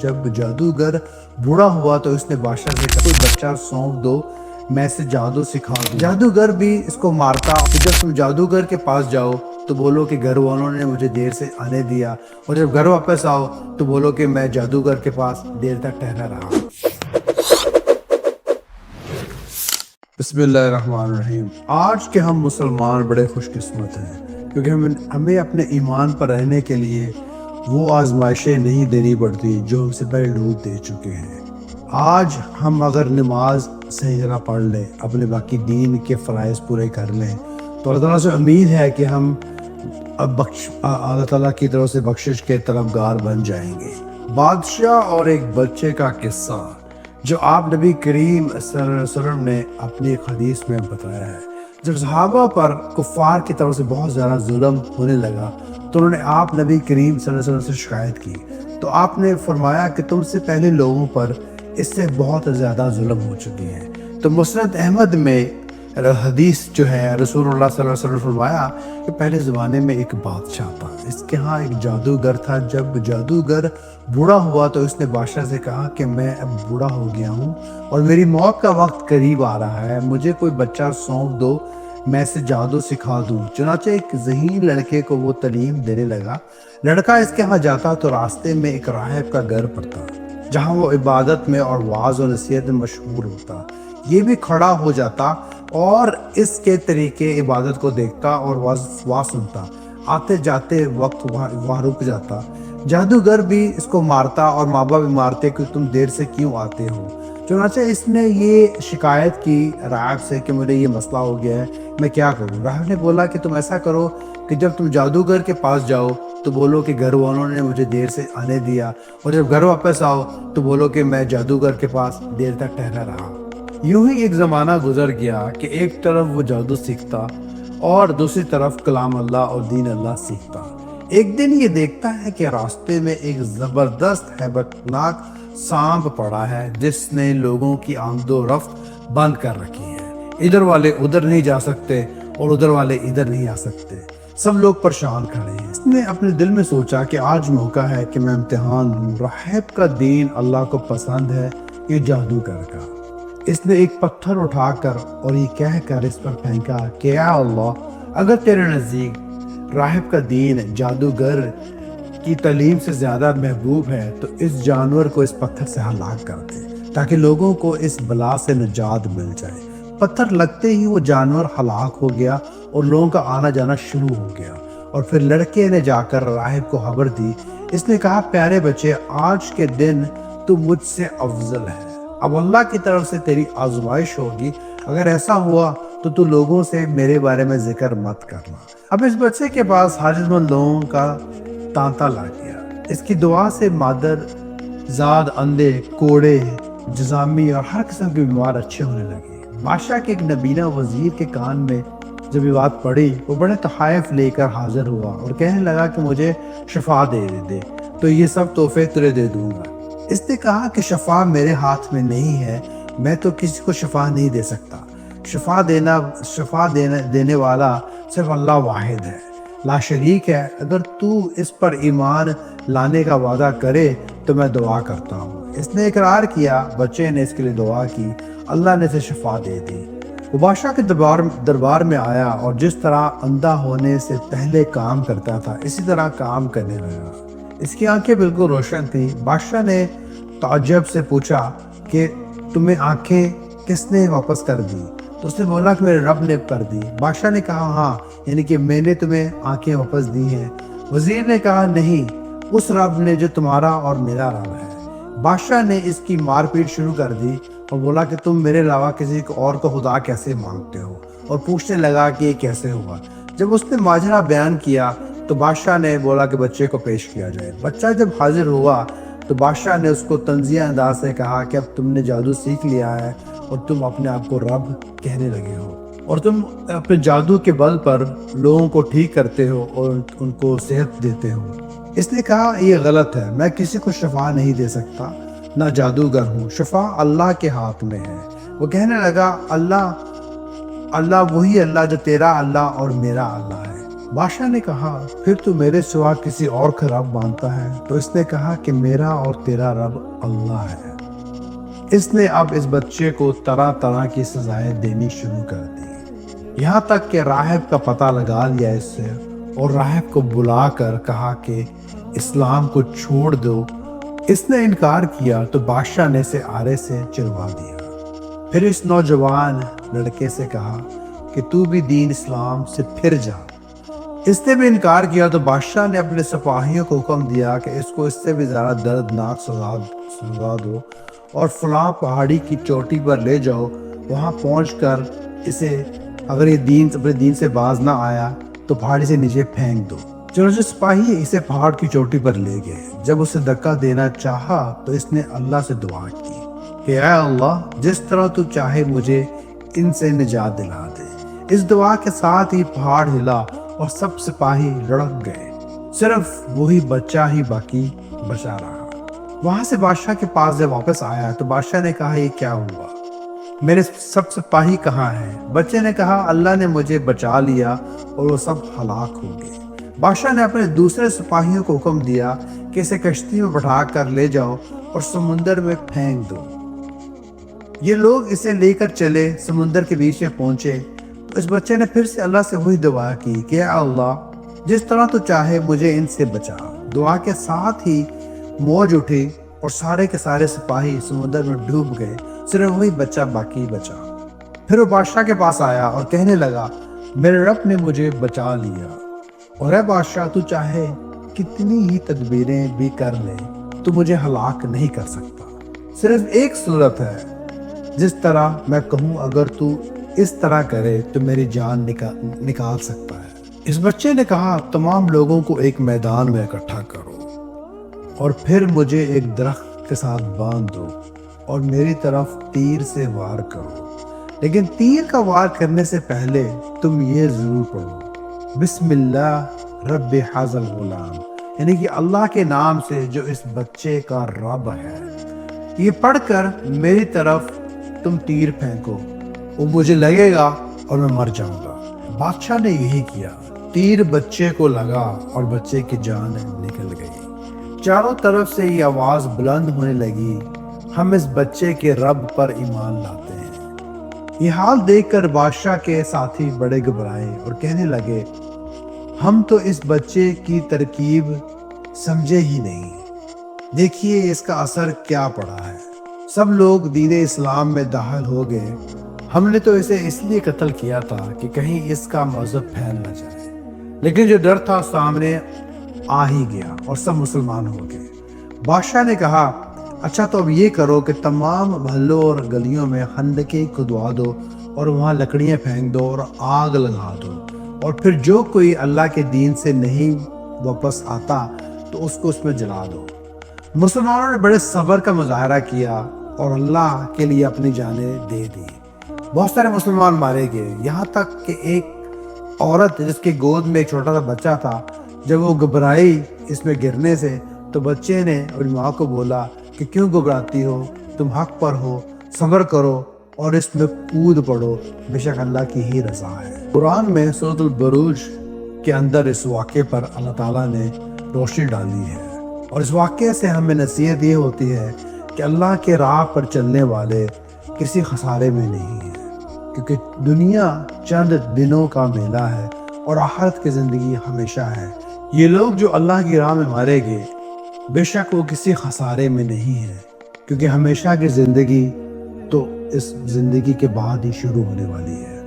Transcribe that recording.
جب جادوگر بوڑھا ہوا تو اس نے بادشاہ سے کہا کوئی بچہ سونپ دو، میں اسے جادو سکھا دوں۔ جادوگر بھی اس کو مارتا، جب تم جادوگر کے پاس جاؤ تو بولو کہ گھر والوں نے مجھے دیر سے آنے دیا، اور جب گھر واپس آؤ تو بولو کہ میں جادوگر کے پاس دیر تک ٹھہرا رہا۔ بسم اللہ الرحمن الرحیم۔ آج کے ہم مسلمان بڑے خوش قسمت ہیں کیونکہ ہمیں اپنے ایمان پر رہنے کے لیے وہ آزمائشیں نہیں دینی پڑتی جو ہم سے پہلے لوگ دے چکے ہیں۔ آج ہم اگر نماز صحیح طرح پڑھ لیں، اپنے باقی دین کے فرائض پورے کر لیں تو اللہ تعالیٰ سے امید ہے کہ ہم اللہ تعالیٰ کی طرف سے بخشش کے طلبگار بن جائیں گے۔ بادشاہ اور ایک بچے کا قصہ جو آپ نبی کریم صلی اللہ علیہ وسلم نے اپنی ایک حدیث میں بتایا ہے۔ جب صحابہ پر کفار کی طرف سے بہت زیادہ ظلم ہونے لگا تو انہوں نے آپ نبی کریم صلی اللہ علیہ وسلم سے شکایت کی، تو آپ نے فرمایا کہ تم سے پہلے لوگوں پر اس سے بہت زیادہ ظلم ہو چکی ہے۔ تو مسند احمد میں حدیث جو ہے رسول اللہ صلی اللہ علیہ وسلم نے فرمایا کہ پہلے زمانے میں ایک بادشاہ تھا، اس کے ہاں ایک جادوگر تھا۔ جب جادوگر بوڑھا ہوا تو اس نے بادشاہ سے کہا کہ میں اب بوڑھا ہو گیا ہوں اور میری موت کا وقت قریب آ رہا ہے، مجھے کوئی بچہ سونپ دو، میں اسے جادو سکھا دوں۔ چنانچہ ایک ذہین لڑکے کو وہ تعلیم دینے لگا۔ لڑکا اس کے ہاں جاتا تو راستے میں ایک راہب کا گھر پڑتا جہاں وہ عبادت میں اور وعظ و نصیحت میں مشغول ہوتا۔ یہ بھی کھڑا ہو جاتا اور اس کے طریقے عبادت کو دیکھتا اور واز سنتا۔ آتے جاتے وقت وہاں رک جاتا۔ جادوگر بھی اس کو مارتا اور ماں باپ بھی مارتے کہ تم دیر سے کیوں آتے ہو۔ چنانچہ اس نے یہ شکایت کی راہب سے کہ مجھے یہ مسئلہ ہو گیا ہے، میں کیا کروں؟ راہب نے بولا کہ تم ایسا کرو کہ جب تم جادوگر کے پاس جاؤ تو بولو کہ گھر والوں نے مجھے دیر سے آنے دیا، اور جب گھر واپس آؤ تو بولو کہ میں جادوگر کے پاس دیر تک ٹھہرا رہا۔ یوں ہی ایک زمانہ گزر گیا کہ ایک طرف وہ جادو سیکھتا اور دوسری طرف کلام اللہ اور دین اللہ سیکھتا۔ ایک دن یہ دیکھتا ہے کہ راستے میں ایک زبردست ہیبتناک سانپ پڑا ہے جس نے لوگوں کی آمد و رفت بند کر رکھی ہے۔ ادھر والے ادھر نہیں جا سکتے اور ادھر والے ادھر نہیں آ سکتے، سب لوگ پریشان کھڑے ہیں۔ اس نے اپنے دل میں سوچا کہ آج موقع ہے کہ میں امتحان لوں، راہب کا دین اللہ کو پسند ہے یہ جادوگر کا۔ اس نے ایک پتھر اٹھا کر اور یہ کہہ کر اس پر پھینکا کہ اے اللہ، اگر تیرے نزدیک راہب کا دین جادوگر کی تعلیم سے زیادہ محبوب ہے تو اس جانور کو اس پتھر سے ہلاک کر دے تاکہ لوگوں کو اس بلا سے نجات مل جائے۔ پتھر لگتے ہی وہ جانور ہلاک ہو گیا اور لوگوں کا آنا جانا شروع ہو گیا، اور پھر لڑکے نے جا کر راہب کو خبر دی۔ اس نے کہا پیارے بچے، آج کے دن تو مجھ سے افضل ہے، اب اللہ کی طرف سے تیری آزمائش ہوگی، اگر ایسا ہوا تو لوگوں سے میرے بارے میں ذکر مت کرنا۔ اب اس بچے کے پاس حاجت مند لوگوں کا تانتا لگ گیا۔ اس کی دعا سے مادر زاد، اندھے، کوڑے، جزامی اور ہر قسم کے بیمار اچھے ہونے لگے۔ بادشاہ کے ایک نبینا وزیر کے کان میں جب یہ بات پڑی، وہ بڑے تحائف لے کر حاضر ہوا اور کہنے لگا کہ مجھے شفا دے تو یہ سب تحفے تجھے دے دوں گا۔ اس نے کہا کہ شفا میرے ہاتھ میں نہیں ہے، میں تو کسی کو شفا نہیں دے سکتا، شفا دینے والا صرف اللہ واحد ہے، لا شریک ہے۔ اگر تو اس پر ایمان لانے کا وعدہ کرے تو میں دعا کرتا ہوں۔ اس نے اقرار کیا، بچے نے اس کے لیے دعا کی، اللہ نے اسے شفا دے دی۔ وہ بادشاہ کے دربار میں آیا اور جس طرح اندھا ہونے سے پہلے کام کرتا تھا اسی طرح کام کرنے لگا۔ اس کی آنکھیں بالکل روشن تھیں۔ بادشاہ نے تعجب سے پوچھا کہ تمہیں آنکھیں کس نے واپس کر دی؟ تو اس نے بولا کہ میرے رب نے کر دی۔ بادشاہ نے کہا ہاں، یعنی کہ میں نے تمہیں آنکھیں واپس دی ہیں۔ وزیر نے کہا نہیں، اس رب نے جو تمہارا اور میرا رب ہے۔ بادشاہ نے اس کی مار پیٹ شروع کر دی اور بولا کہ تم میرے علاوہ کسی اور کو خدا کیسے مانگتے ہو، اور پوچھنے لگا کہ یہ کیسے ہوا۔ جب اس نے ماجرا بیان کیا تو بادشاہ نے بولا کہ بچے کو پیش کیا جائے۔ بچہ جب حاضر ہوا تو بادشاہ نے اس کو طنزیہ انداز سے کہا کہ اب تم نے جادو سیکھ لیا ہے اور تم اپنے آپ کو رب کہنے لگے ہو، اور تم اپنے جادو کے بل پر لوگوں کو ٹھیک کرتے ہو اور ان کو صحت دیتے ہو۔ اس نے کہا یہ غلط ہے، میں کسی کو شفا نہیں دے سکتا، نہ جادوگر ہوں، شفا اللہ کے ہاتھ میں ہے۔ وہ کہنے لگا اللہ وہی اللہ جو تیرا اللہ اور میرا اللہ ہے۔ بادشاہ نے کہا پھر تو میرے سوا کسی اور کا رب مانتا ہے؟ تو اس نے کہا کہ میرا اور تیرا رب اللہ ہے۔ اس نے اب اس بچے کو طرح طرح کی سزائیں دینی شروع کر دی، یہاں تک کہ راہب کا پتہ لگا لیا اس سے، اور راہب کو بلا کر کہا کہ اسلام کو چھوڑ دو۔ اس نے انکار کیا تو بادشاہ نے اسے آرے سے چلوا دیا۔ پھر اس نوجوان لڑکے سے کہا کہ تو بھی دین اسلام سے پھر جا۔ اس نے بھی انکار کیا تو بادشاہ نے اپنے سپاہیوں کو حکم دیا کہ اس کو اس سے بھی زیادہ دردناک سزا دو اور فلاں پہاڑی کی چوٹی پر لے جاؤ، وہاں پہنچ کر اسے اگر یہ اپنے دین سے باز نہ آیا تو پہاڑی سے نیچے پھینک دو۔ چنانچہ سپاہی اسے پہاڑ کی چوٹی پر لے گئے۔ جب اسے دھکا دینا چاہا تو اس نے اللہ سے دعا کی کہ اے اللہ، جس طرح تو چاہے مجھے ان سے نجات دلا دے۔ اس دعا کے ساتھ ہی پہاڑ ہلا اور سب سپاہی لڑک گئے، صرف وہی بچہ ہی باقی بچا رہا۔ وہاں سے بادشاہ کے پاس جب واپس آیا تو بادشاہ نے کہا یہ کیا ہوا؟ میرے سب سپاہی کہاں ہیں؟ بچے نے کہا اللہ نے مجھے بچا لیا اور وہ سب ہلاک ہو گئے۔ بادشاہ نے اپنے دوسرے سپاہیوں کو حکم دیا کہ اسے کشتی میں بٹھا کر لے جاؤ اور سمندر میں پھینک دو۔ یہ لوگ اسے لے کر چلے، سمندر کے بیچ میں پہنچے تو اس بچے نے پھر سے اللہ سے وہی دعا کی کہ اے اللہ، جس طرح تو چاہے مجھے ان سے بچا۔ دعا کے ساتھ ہی موج اٹھی اور سارے کے سارے سپاہی سمندر میں ڈوب گئے، صرف وہی بچہ باقی بچا۔ پھر وہ بادشاہ کے پاس آیا اور کہنے لگا میرے رب نے مجھے بچا لیا، اور اے بادشاہ، تو چاہے کتنی ہی تدبیریں بھی کر لے تو مجھے ہلاک نہیں کر سکتا۔ صرف ایک صورت ہے، جس طرح میں کہوں اگر تو اس طرح کرے تو میری جان نکال سکتا ہے۔ اس بچے نے کہا تمام لوگوں کو ایک میدان میں اکٹھا کرو اور پھر مجھے ایک درخت کے ساتھ باندھ دو اور میری طرف تیر سے وار کرو، لیکن تیر کا وار کرنے سے پہلے تم یہ ضرور پڑھو بسم اللہ رب ھذا الغلام، یعنی کہ اللہ کے نام سے جو اس بچے کا رب ہے۔ یہ پڑھ کر میری طرف تم تیر پھینکو، وہ مجھے لگے گا اور میں مر جاؤں گا۔ بادشاہ نے یہی کیا، تیر بچے کو لگا اور بچے کی جان نکل گئی۔ چاروں طرف سے یہ آواز بلند ہونے لگی، ہم اس بچے کے رب پر ایمان لاتے ہیں۔ یہ حال دیکھ کر بادشاہ کے ساتھی بڑے گھبرائے اور کہنے لگے ہم تو اس بچے کی ترکیب سمجھے ہی نہیں، دیکھیے اس کا اثر کیا پڑا ہے۔ سب لوگ دین اسلام میں داخل ہو گئے۔ ہم نے تو اسے اس لیے قتل کیا تھا کہ کہیں اس کا مذہب پھیل نہ جائے، لیکن جو ڈر تھا سامنے آ ہی گیا اور سب مسلمان ہو گئے۔ بادشاہ نے کہا اچھا تو اب یہ کرو کہ تمام محلوں اور گلیوں میں خندقیں کھدوا دو اور وہاں لکڑیاں پھینک دو اور آگ لگا دو، اور پھر جو کوئی اللہ کے دین سے نہیں واپس آتا تو اس کو اس میں جلا دو۔ مسلمانوں نے بڑے صبر کا مظاہرہ کیا اور اللہ کے لیے اپنی جانیں دے دی۔ بہت سارے مسلمان مارے گئے، یہاں تک کہ ایک عورت جس کی گود میں ایک چھوٹا سا بچہ تھا، جب وہ گھبرائی اس میں گرنے سے تو بچے نے اپنی ماں کو بولا کہ کیوں گھبراتی ہو، تم حق پر ہو، صبر کرو اور اس میں کود پڑو، بے شک اللہ کی ہی رضا ہے۔ قرآن میں سورۃ البروج کے اندر اس واقعے پر اللہ تعالیٰ نے روشنی ڈالی ہے، اور اس واقعے سے ہمیں نصیحت یہ ہوتی ہے کہ اللہ کے راہ پر چلنے والے کسی خسارے میں نہیں ہیں، کیونکہ دنیا چند دنوں کا میلہ ہے اور آخرت کی زندگی ہمیشہ ہے۔ یہ لوگ جو اللہ کی راہ میں مارے گئے بے شک وہ کسی خسارے میں نہیں ہیں، کیونکہ ہمیشہ کی زندگی تو اس زندگی کے بعد ہی شروع ہونے والی ہے۔